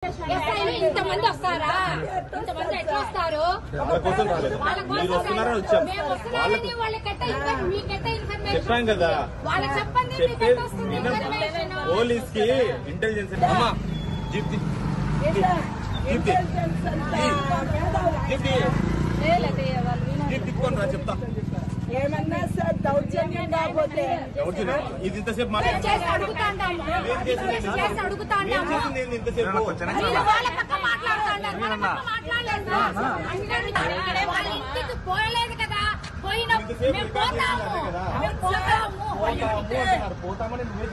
ఇంతమంది వస్తారా? ఇంతమంది ఎట్లా వస్తారు? చెప్పాం కదా పోలీస్ కి ఇంటెలిజెన్స్ తిప్పుకొని రా చెప్తా ఏమన్నా సార్ దౌర్జన్యం కాకపోతే ఇది ఇంతసేపు పోయలేదు కదా పోతామని నువ్వే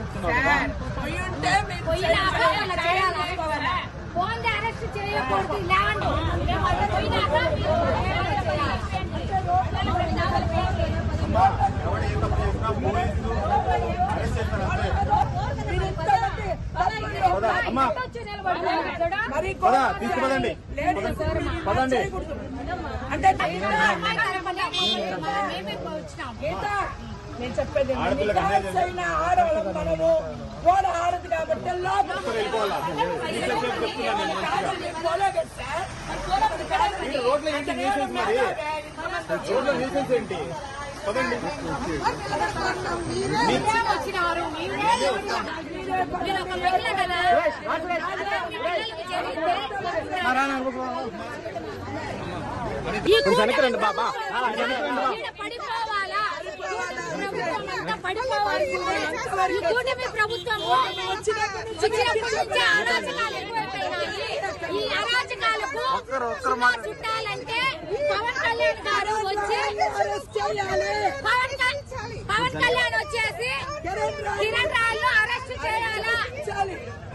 ఫోన్ అరెస్ట్ చేయకూడదు ల్యాండ్ తీసుకుపదండి పదండి నేను చెప్పేది ఆడవాళ్ళం మనము గోడ ఆడదు కాబట్టి రోడ్లో ఏంటి న్యూసెన్స్ మరి రోడ్లో న్యూసెన్స్ ఏంటి పదండి వెనకరండి బాబా పడిపోవాలా ప్రభుత్వము వచ్చినప్పటి నుంచి అరాచకాలు ఎక్కువైపోయినాయి. ఈ అరాచకాలకు చుట్టాలంటే పవన్ కళ్యాణ్ గారు వచ్చి పవన్ కళ్యాణ్ వచ్చేసి కిరణ్ రాళ్ళు అరెస్ట్ చేయాలా,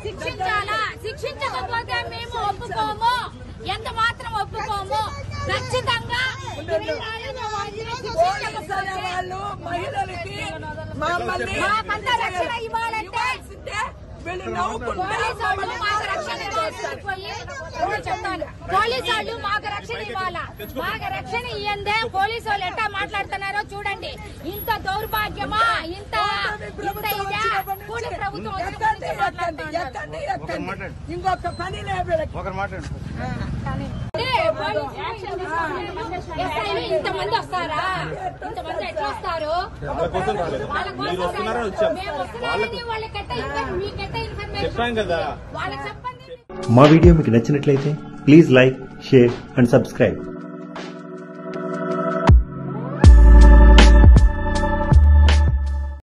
శిక్షించాలా. శిక్షించకపోతే మేము ఒప్పుకోము, ఎంత మాత్రం ఒప్పుకోము. ఖచ్చితంగా మహిళలకి రక్షణ ఇవ్వాలంటే పోలీసు వాళ్ళు మాకు రక్షణ ఇవ్వాలా. మాకు రక్షణ ఇయ్యందే పోలీసు వాళ్ళు ఎట్టా మాట్లాడుతున్నారో చూడండి. ఇంత దౌర్భాగ్యమా, ఇంత ఇదా కూడి ప్రభుత్వం ఇంకొక పని ఇంతమంది వస్తారా? ఇంతమంది ఎట్లా వస్తారు? చెప్పాం కదా. మా వీడియో మీకు నచ్చినట్లయితే please like, share and subscribe.